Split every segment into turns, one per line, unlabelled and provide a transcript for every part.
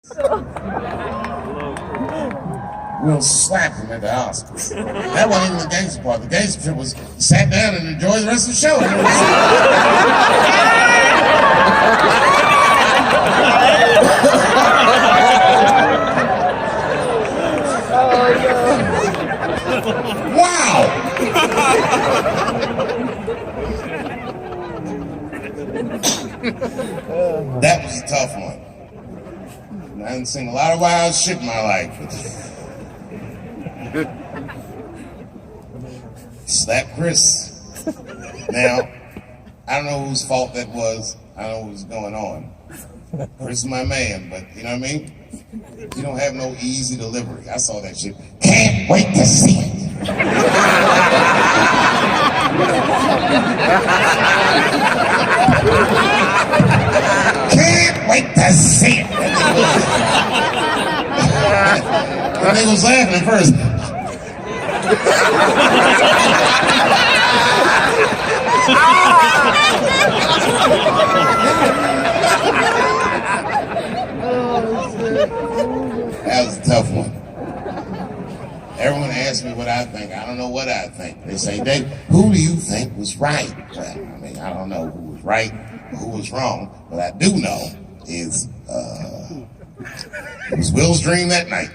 We'll slap him at the Oscars. That wasn't even the gangster part. The gangster part was sat down and enjoyed the rest of the show. Wow! That was a tough one. I didn't sing a lot of wild shit in my life. Slap Chris. Now, I don't know whose fault that was. I don't know what was going on. Chris is my man, but you know what I mean? You don't have no easy delivery. I saw that shit. Can't wait to see it. Can't wait to see it. And they was laughing at first. That was a tough one. Everyone asks me what I think. I don't know what I think. They say, Dave, who do you think was right? Well, I mean, I don't know who was right or who was wrong. What I do know is it was Will's dream that night.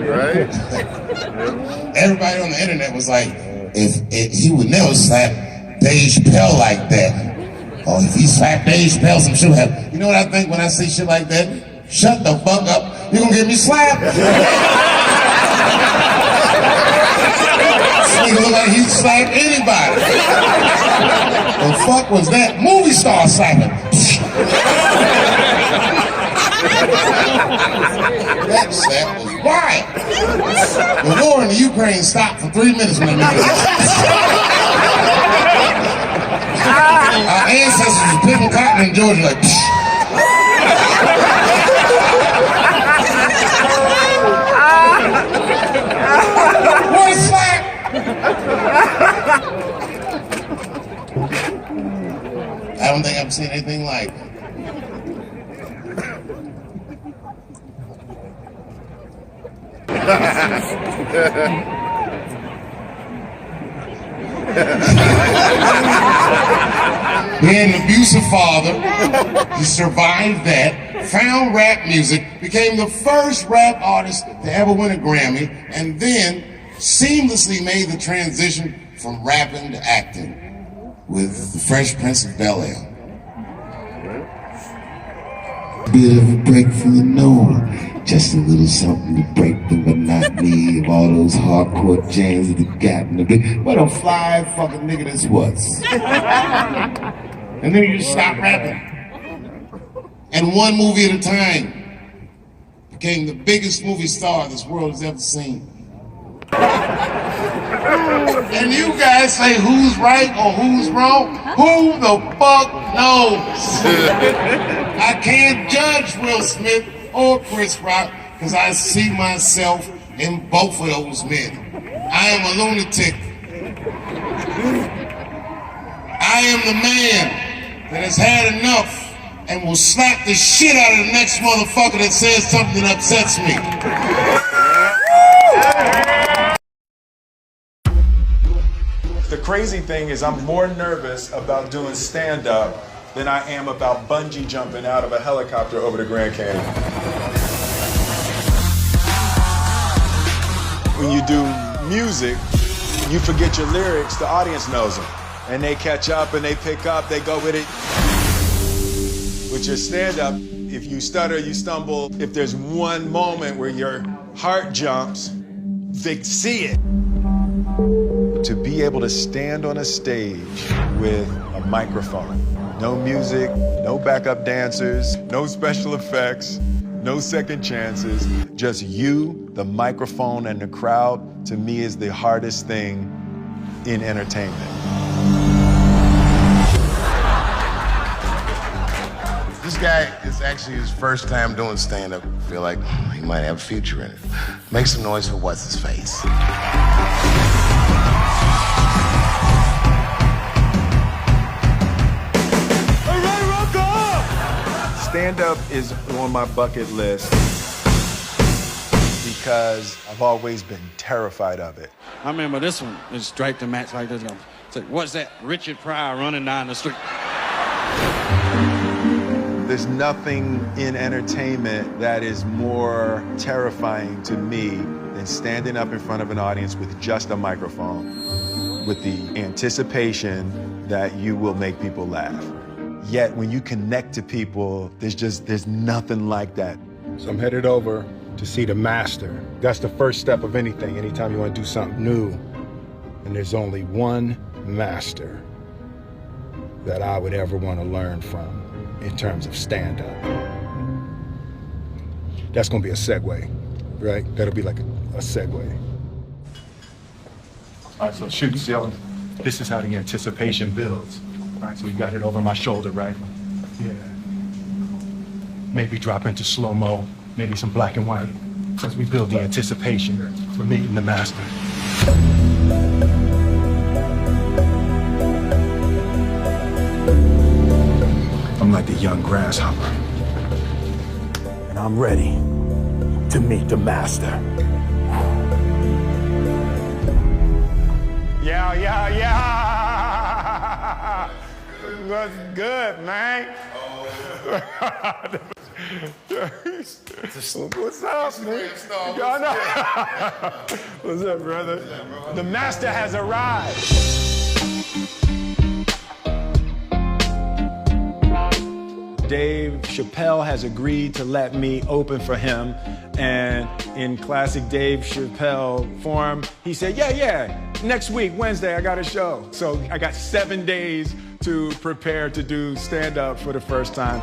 Right?
Everybody on the internet was like, if he would never slap Dave Chappelle like that. Or if he slapped Dave Chappelle, some shit would happen. You know what I think when I see shit like that? Shut the fuck up. You're gonna get me slapped. This nigga look like he slapped anybody. The fuck was that? Movie star slapping. That slap was wild. The war in the Ukraine stopped for 3 minutes when they made it. Our ancestors were picking cotton in Georgia like, what a slap! I don't think I've seen anything like it. He had an abusive father. He survived that, found rap music, became the first rap artist to ever win a Grammy, and then seamlessly made the transition from rapping to acting with The Fresh Prince of Bel-Air. Bit of a break from the norm, just a little something to break the monotony of all those hardcore jams that you got in the big. What a fly fucking nigga this was. And then you just stop rapping. And one movie at a time became the biggest movie star this world has ever seen. And you guys say who's right or who's wrong? Who the fuck knows? I can't judge Will Smith or Chris Rock because I see myself in both of those men. I am a lunatic. I am the man that has had enough and will slap the shit out of the next motherfucker that says something that upsets me.
The crazy thing is I'm more nervous about doing stand-up than I am about bungee jumping out of a helicopter over the Grand Canyon. When you do music, you forget your lyrics, the audience knows them. And they catch up and they pick up, they go with it. With your stand-up, if you stutter, you stumble, if there's one moment where your heart jumps, they see it. To be able to stand on a stage with a microphone, no music, no backup dancers, no special effects, no second chances, just you, the microphone, and the crowd, to me is the hardest thing in entertainment.
This guy is actually his first time doing stand-up. I feel like he might have a future in it. Make some noise for what's his face.
All right, Rocco! Stand-up is on my bucket list because I've always been terrified of it.
I remember this one, it straight to match like this. Say, what's that? Richard Pryor running down the street.
There's nothing in entertainment that is more terrifying to me than standing up in front of an audience with just a microphone, with the anticipation that you will make people laugh. Yet when you connect to people, there's nothing like that.
So I'm headed over to see the master. That's the first step of anything, anytime you want to do something new. And there's only one master that I would ever want to learn from in terms of stand-up. That's gonna be a segue, right? That'll be like a segue. All right, so shoot, Seal. This is how the anticipation builds. All right, so we got it over my shoulder, right? Yeah. Maybe drop into slow-mo, maybe some black and white, as we build the anticipation for meeting the master. I'm like the young grasshopper, and I'm ready to meet the master. Yeah. What's good, man? What's up, man? What's up, brother? The master has arrived. Dave Chappelle has agreed to let me open for him, and in classic Dave Chappelle form, he said, yeah, next week, Wednesday, I got a show. So I got 7 days to prepare to do stand-up for the first time.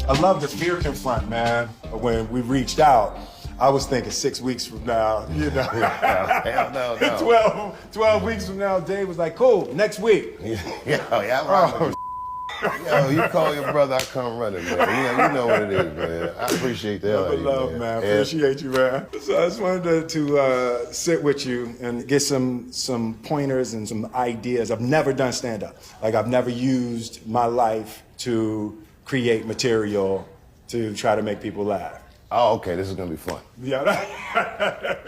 I love the fear confront, man. When we reached out, I was thinking 6 weeks from now, you know.
Hell no.
12 weeks from now, Dave was like, cool, next week.
Yo, you call your brother, I come running, man. You know what it is, man. I appreciate that.
Love, man. Appreciate you, man. So I just wanted to sit with you and get some pointers and some ideas. I've never done stand-up. Like, I've never used my life to create material to try to make people laugh.
Oh, okay, this is gonna be fun.
Yeah.
All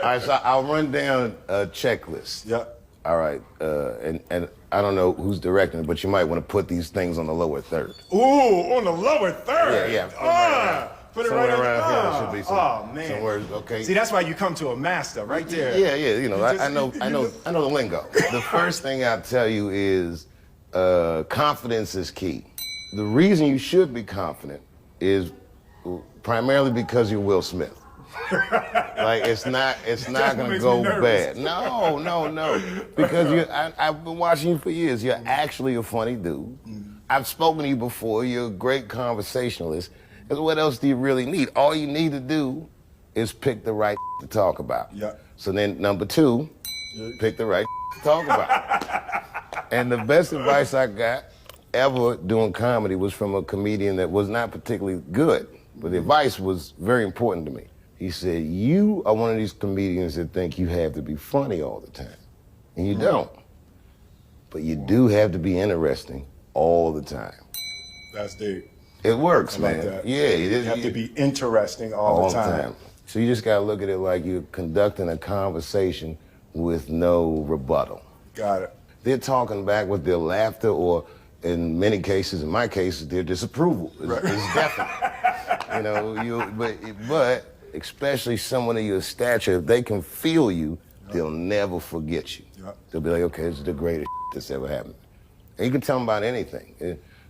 right, so I'll run down a checklist.
Yep.
All right, and I don't know who's directing it, but you might want to put these things on the lower third.
Ooh, on the lower third?
Yeah.
Put it
somewhere
right
around here. There should be
man.
some words, okay?
See, that's why you come to a master, right there.
Yeah, you know, I know the lingo. The first thing I'll tell you is confidence is key. The reason you should be confident is primarily because you're Will Smith. Like, it's not gonna go bad. No. Because I've been watching you for years. You're actually a funny dude. I've spoken to you before. You're a great conversationalist. Because what else do you really need? All you need to do is pick the right to talk about.
Yeah.
So then number 2, pick the right to talk about. And the best advice I got ever doing comedy was from a comedian that was not particularly good, but the advice was very important to me. He said, you are one of these comedians that think you have to be funny all the time. And you don't. But you do have to be interesting all the time.
That's deep.
It works,
I like
man.
that.
Yeah, it is.
You have to be interesting all the time.
So you just gotta look at it like you're conducting a conversation with no rebuttal.
Got it.
They're talking back with their laughter, or in many cases, in my cases, their disapproval. It's definite. You know, but especially someone of your stature, if they can feel you, they'll never forget you. They'll be like, okay, this is the greatest that's ever happened. And you can tell them about anything.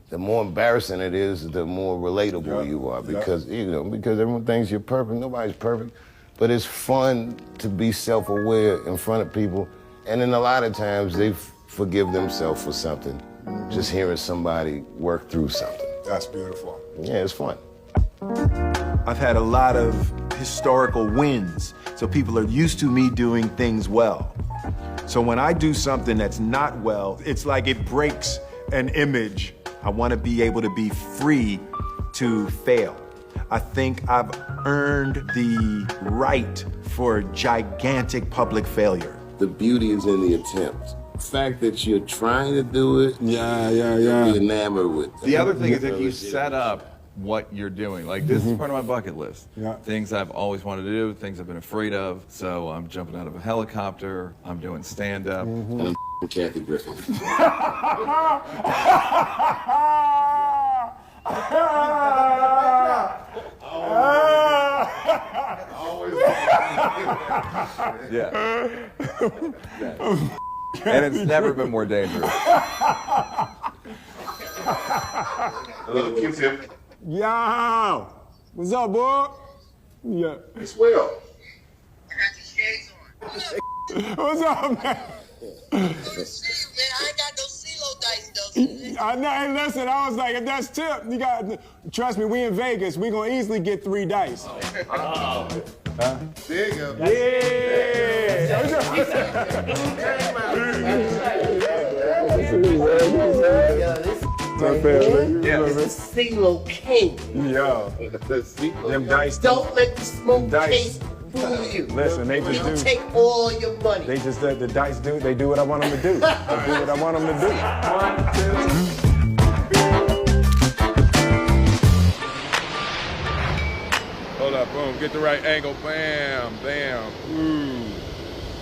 The more embarrassing it is, the more relatable you are, because because everyone thinks you're perfect. Nobody's perfect, but it's fun to be self-aware in front of people, and then a lot of times they forgive themselves for something, just hearing somebody work through something.
That's beautiful.
Yeah, it's fun.
I've had a lot of historical wins, so people are used to me doing things well. So when I do something that's not well, it's like it breaks an image. I want to be able to be free to fail. I think I've earned the right for gigantic public failure.
The beauty is in the attempt. The fact that you're trying to do it,
Yeah.
you're enamored with.
The other thing is that you set up what you're doing. Like, this is part of my bucket list.
Yeah.
Things I've always wanted to do, things I've been afraid of. So I'm jumping out of a helicopter, I'm doing stand-up.
And I'm Kathy Griffin.
Yeah. And it's never been more dangerous.
Hello, Q-tip.
Yo! What's up, boy? Yeah.
It's Will.
What's up, man?
I ain't got no CeeLo dice though.
I know, hey, listen, I was like, if that's tip, you got, trust me, we in Vegas, we gonna easily get 3 dice.
There you go.
It's the CeeLo king.
Yo, them dice.
Don't let the smoke
Dice.
taste fool you.
Listen, they just
They'll
do.
take all your money.
They just, the dice do, they do what I want them to do. They do what I want them to do. 1, 2.
Hold up, boom, get the right angle, bam, bam, ooh,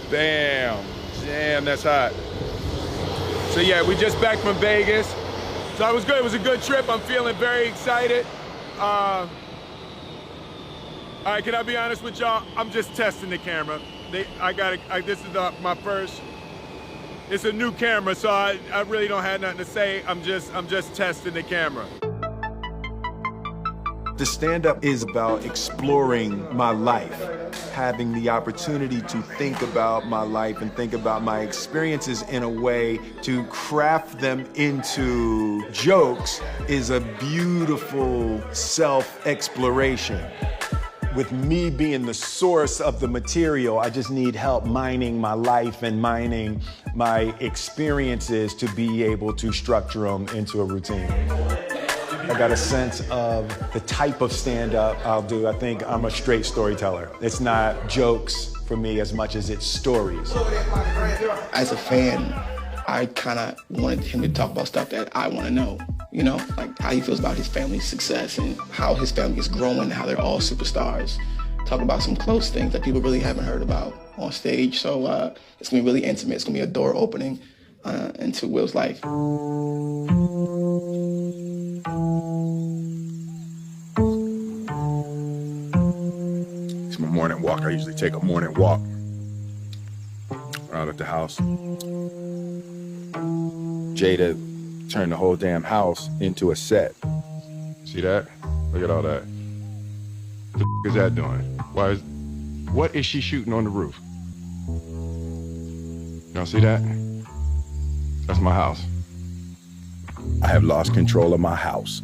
bam, damn, that's hot. So yeah, we just back from Vegas. So it was good, it was a good trip, I'm feeling very excited. All right, can I be honest with y'all? I'm just testing the camera. This is my first, it's a new camera, so I really don't have nothing to say. I'm just testing the camera.
The stand-up is about exploring my life, having the opportunity to think about my life and think about my experiences in a way to craft them into jokes is a beautiful self-exploration. With me being the source of the material, I just need help mining my life and mining my experiences to be able to structure them into a routine. I got a sense of the type of stand-up I'll do. I think I'm a straight storyteller. It's not jokes for me as much as it's stories.
As a fan, I kind of wanted him to talk about stuff that I want to know. You know, like how he feels about his family's success and how his family is growing, how they're all superstars. Talk about some close things that people really haven't heard about on stage. So it's gonna be really intimate. It's gonna be a door opening into Will's life.
It's my morning walk. I usually take a morning walk out at the house. Jada turned the whole damn house into a set. See that? Look at all that. What the is that doing? What is she shooting on the roof? Y'all see that? That's my house. I have lost control of my house.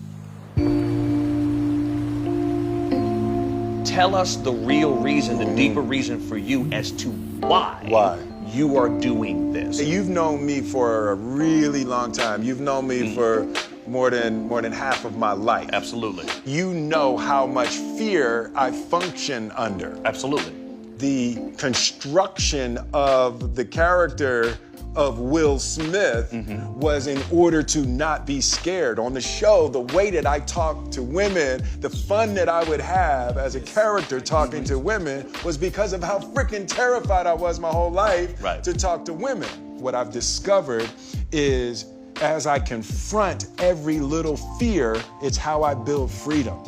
Tell us the real reason, the deeper reason for you as to why you are doing this.
You've known me for a really long time. You've known me for more than half of my life.
Absolutely.
You know how much fear I function under.
Absolutely.
The construction of the character of Will Smith was in order to not be scared. On the show, the way that I talked to women, the fun that I would have as a character talking to women was because of how freaking terrified I was my whole life to talk to women. What I've discovered is as I confront every little fear, it's how I build freedom.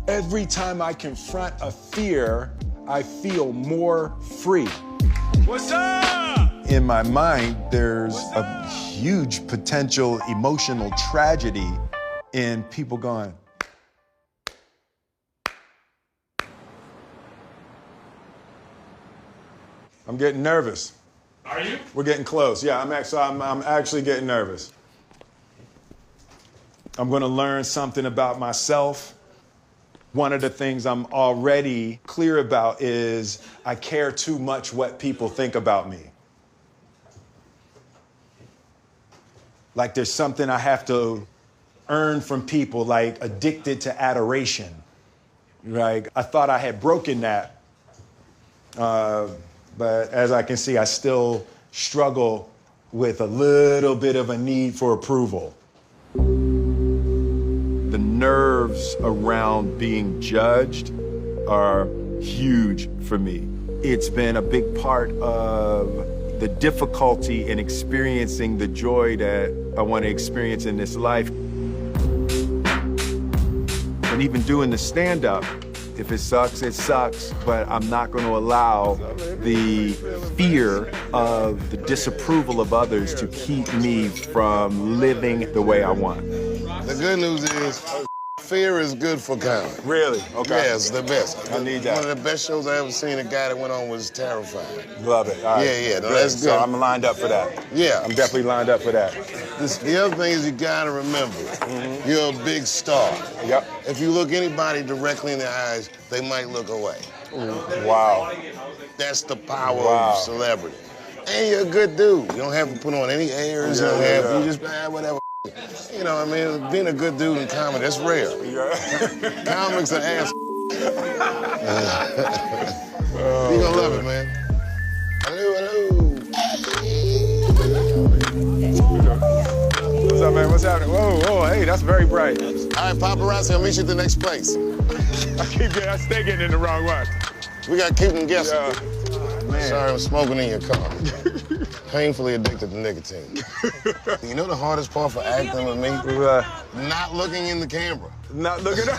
Every time I confront a fear, I feel more free.
What's up?
In my mind, there's a huge potential emotional tragedy in people going, I'm getting nervous.
Are you?
We're getting close. Yeah, I'm actually getting nervous. I'm gonna learn something about myself. One of the things I'm already clear about is I care too much what people think about me. Like there's something I have to earn from people, like addicted to adoration. Like I thought I had broken that, but as I can see, I still struggle with a little bit of a need for approval. The nerves around being judged are huge for me. It's been a big part of the difficulty in experiencing the joy that I want to experience in this life. And even doing the stand-up, if it sucks, it sucks, but I'm not going to allow the fear of the disapproval of others to keep me from living the way I want.
The good news is, fear is good for comedy.
Really? Okay.
Yeah, it's the best.
I need that.
One of the best shows I ever seen, a guy that went on was Terrified.
Love it. All right.
Yeah, no,
Good.
that's good.
So I'm lined up for that.
Yeah.
I'm definitely lined up for that.
The other thing is you gotta remember, you're a big star.
Yep.
If you look anybody directly in the eyes, they might look away.
Wow.
That's the power of celebrity. And you're a good dude. You don't have to put on any airs. You don't have to, you just, whatever. You know what I mean? Being a good dude in comedy, that's rare. Comics are ass. You're gonna love it, man. Hello.
What's up, man? What's happening? Whoa, hey, that's very bright.
All right, paparazzi, I'll meet you at the next place.
I stay getting in the wrong one.
We gotta keep them guessing.
Yeah. Man.
Sorry, I'm smoking in your car. Painfully addicted to nicotine. You know the hardest part for acting with me? Not looking in the camera.
Not looking up.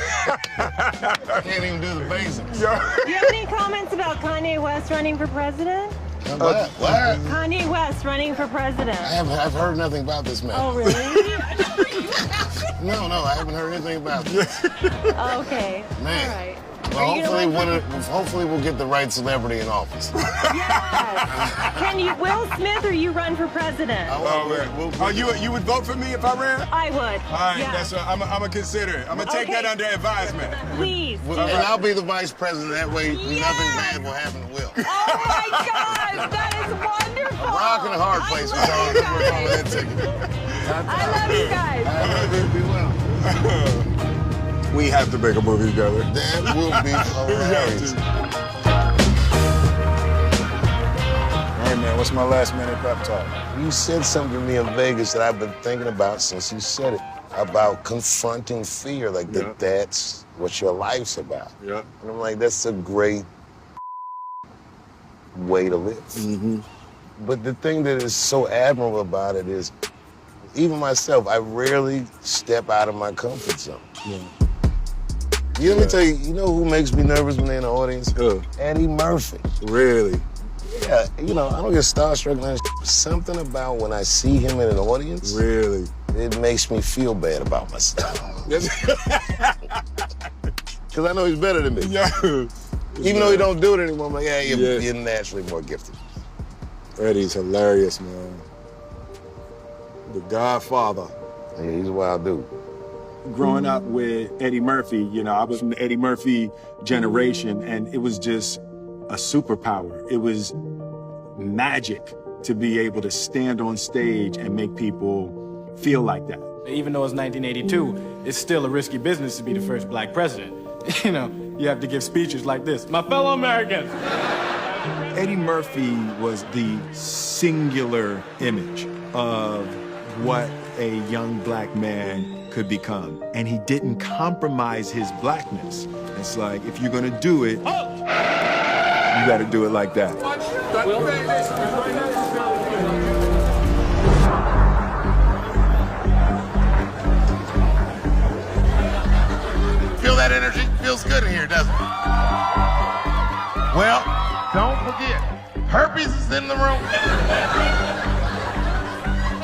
I can't even do the basics.
Do you have any comments about Kanye West running for president?
What?
Kanye West running for president.
I've heard nothing about this man.
Oh, really?
No, I haven't heard anything about this.
Okay.
Man.
All right.
Well, hopefully we'll get the right celebrity in office.
Yes. Can you, Will Smith, or you run for president?
You would vote for me if I ran?
I would.
All right,
yeah.
that's what I'm gonna consider it. I'm gonna take that under advisement.
Please.
And I'll be the vice president. That way, nothing bad will happen to Will.
Oh my God, that is wonderful.
A rock and a hard place. We're calling that ticket.
I love you guys.
I love you. Be well.
We have to make a movie together.
That will be hilarious.
All right, man, what's my last minute pep talk?
You said something to me in Vegas that I've been thinking about since you said it, about confronting fear, like that's what your life's about.
Yeah.
And I'm like, that's a great way to live. But the thing that is so admirable about it is, even myself, I rarely step out of my comfort zone. Let me tell you, you know who makes me nervous when they're in the audience?
Who?
Eddie Murphy.
Really?
Yeah, I don't get starstruck and something about when I see him in an audience.
Really?
It makes me feel bad about myself. Because I know he's better than me. Even though he don't do it anymore, I'm like, you're naturally more gifted.
Eddie's hilarious, man. The Godfather.
Yeah, he's a wild dude.
Growing up with Eddie Murphy, I was from the Eddie Murphy generation, and it was just a superpower. It was magic to be able to stand on stage and make people feel like that.
Even though it's 1982, it's still a risky business to be the first black president. You have to give speeches like this. My fellow Americans.
Eddie Murphy was the singular image of what a young black man could become. And he didn't compromise his blackness. It's like, if you're gonna do it, you gotta do it like that.
Feel that energy? Feels good in here, doesn't it? Well, don't forget, herpes is in the room.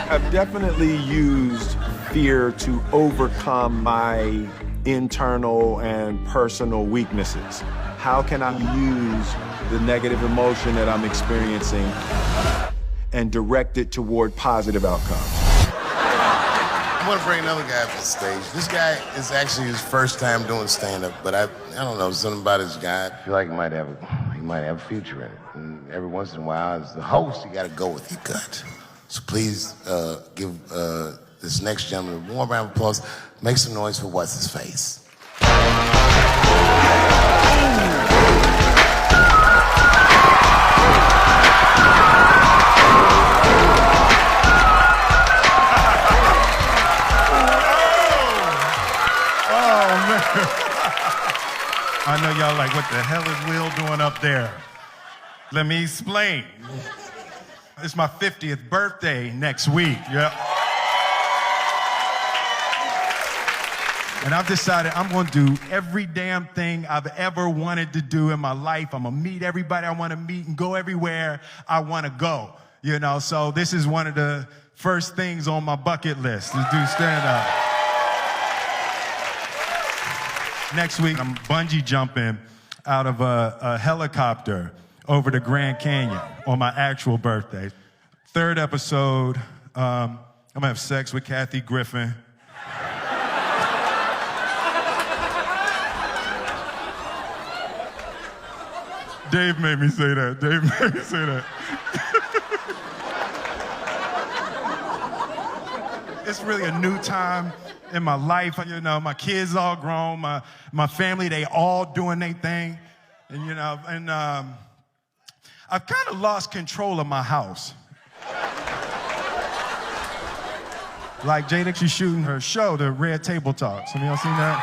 I've definitely used fear to overcome my internal and personal weaknesses. How can I use the negative emotion that I'm experiencing and direct it toward positive outcomes?
I'm gonna bring another guy up to the stage. This guy is actually his first time doing stand-up, but I don't know, something about his guy. I feel like he might have a future in it. And every once in a while, as the host, you gotta go with your gut. So please give this next gentleman a warm round of applause. Make some noise for what's his face.
man. I know y'all like, what the hell is Will doing up there? Let me explain. It's my 50th birthday next week. Yeah. And I've decided I'm going to do every damn thing I've ever wanted to do in my life. I'm going to meet everybody I want to meet and go everywhere I want to go. You know, so this is one of the first things on my bucket list to do stand-up. Next week, I'm bungee jumping out of a helicopter over the Grand Canyon on my actual birthday. Third episode, I'm going to have sex with Kathy Griffin. Dave made me say that. Dave made me say that. It's really a new time in my life. You know, my kids all grown, my family, they all doing their thing. And, you know, and I've kind of lost control of my house. Like Jada, she's shooting her show, the Red Table Talk. Some of y'all seen that?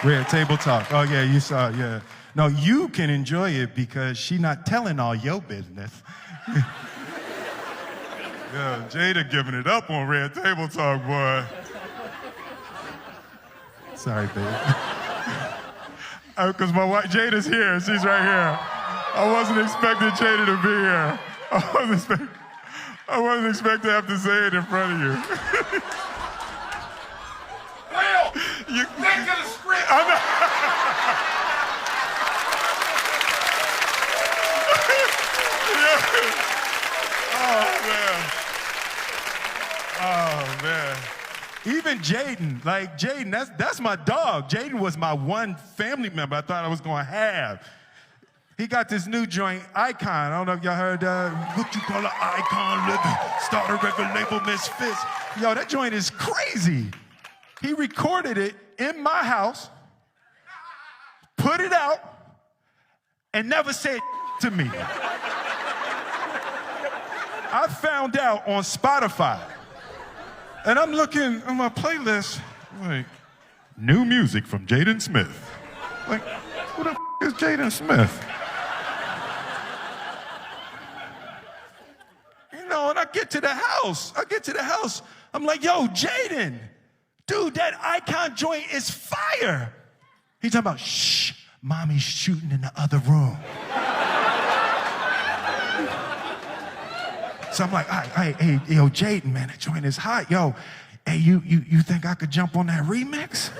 Red Table Talk. Oh, yeah, you saw it, yeah. No, you can enjoy it because she's not telling all your business. Yeah, Jada giving it up on Red Table Talk, boy. Sorry, babe. Because my wife, Jada's here. She's right here. I wasn't expecting Jada to be here. I wasn't expecting to have to say it in front of you.
Will, you stick to the script.
I'm not. Oh, man. Even Jaden, like Jaden, that's my dog. Jaden was my one family member I thought I was going to have. He got this new joint, Icon. I don't know if y'all heard what you call an Icon living. Start a record label, Misfits. Yo, that joint is crazy. He recorded it in my house, put it out, and never said to me. I found out on Spotify. And I'm looking on my playlist, like, new music from Jaden Smith. Like, who the is Jaden Smith? You know, and I get to the house. I'm like, yo, Jaden, dude, that Icon joint is fire. He's talking about, shh, mommy's shooting in the other room. So I'm like, hey, yo, Jaden, man, that joint is hot. Yo, hey, you think I could jump on that remix?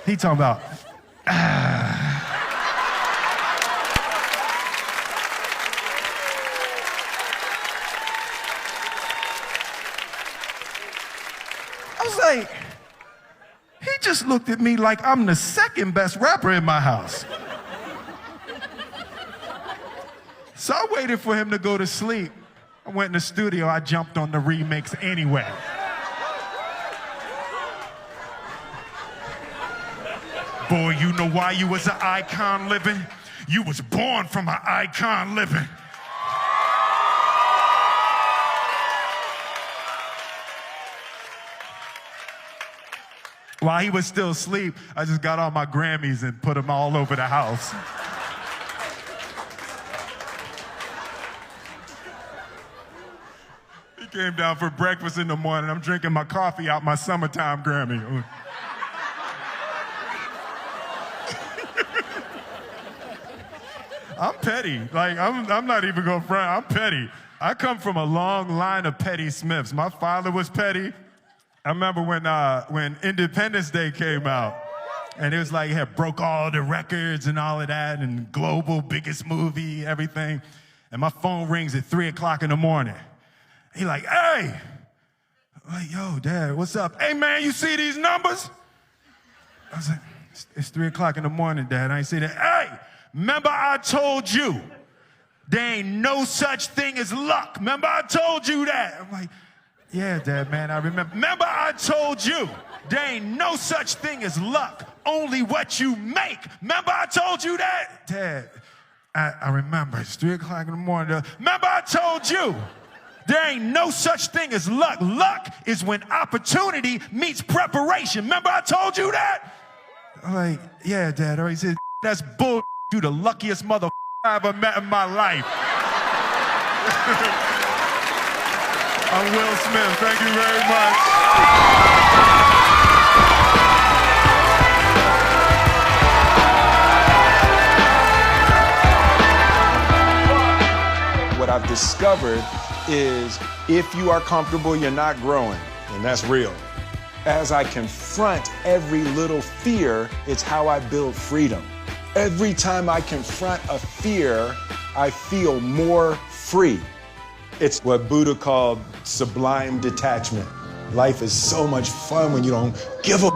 He talking about, I was like, he just looked at me like I'm the second best rapper in my house. So I waited for him to go to sleep. I went in the studio, I jumped on the remix anyway. Boy, you know why you was an icon living? You was born from an icon living. While he was still asleep, I just got all my Grammys and put them all over the house. Came down for breakfast in the morning. I'm drinking my coffee out my summertime Grammy. I'm petty. Like, I'm not even going to front. I'm petty. I come from a long line of petty Smiths. My father was petty. I remember when Independence Day came out, and it was like, it had broke all the records and all of that, and global, biggest movie, everything. And my phone rings at 3 o'clock in the morning. He like, hey. I'm like, yo, Dad, what's up? Hey, man, you see these numbers? I was like, it's 3 o'clock in the morning, Dad. I ain't see that. Hey, remember I told you there ain't no such thing as luck. Remember I told you that? I'm like, yeah, Dad, man, I remember. Remember I told you there ain't no such thing as luck, only what you make. Remember I told you that? Dad, I remember. It's 3 o'clock in the morning. Remember I told you There ain't no such thing as luck. Luck is when opportunity meets preparation. Remember I told you that? I'm like, yeah, Dad. Or he said, that's bull. You the luckiest mother I ever met in my life. I'm Will Smith. Thank you very much.
What I've discovered is if you are comfortable, you're not growing, and that's real. As I confront every little fear, it's how I build freedom. Every time I confront a fear, I feel more free. It's what Buddha called sublime detachment. Life is so much fun when you don't give a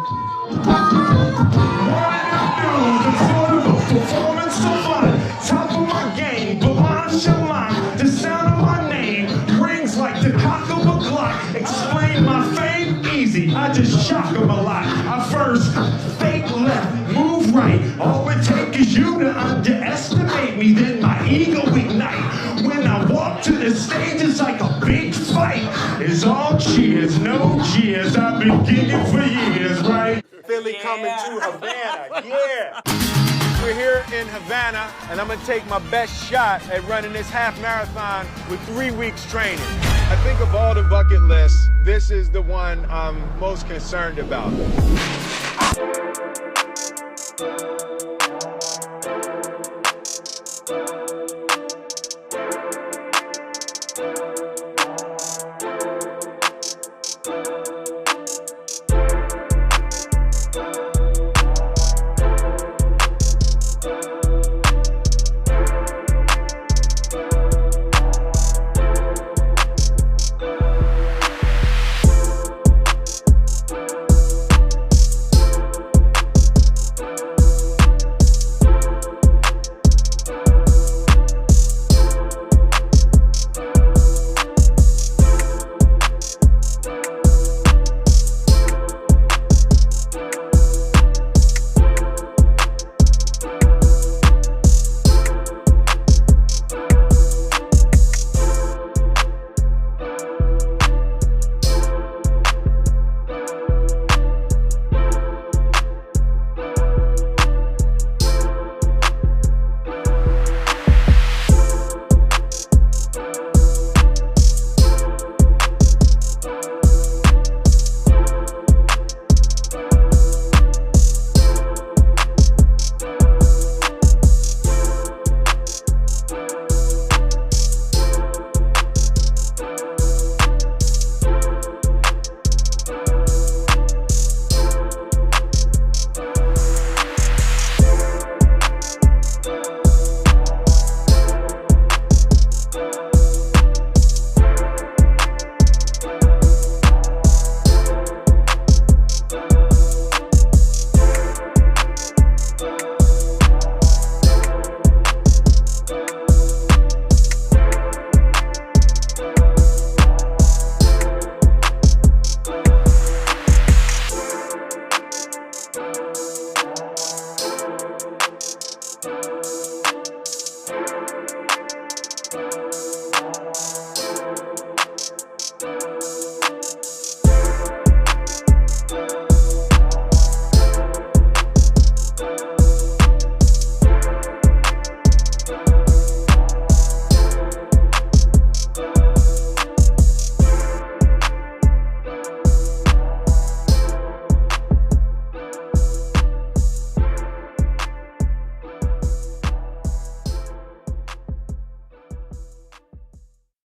Performance so fun, top of my game, but mine shall mine. The sound of my name rings like the cock of a Glock. Explain my fame easy, I just shock them a lot. I first fake left, move right. All it takes is you to underestimate me, then my ego ignite. When I walk to the stage, it's like a big fight. It's all cheers, no cheers. I've been gigging for years, right?
Philly coming to Havana, yeah. We're here in Havana, and I'm gonna take my best shot at running this half marathon with 3 weeks training. I think of all the bucket lists, this is the one I'm most concerned about.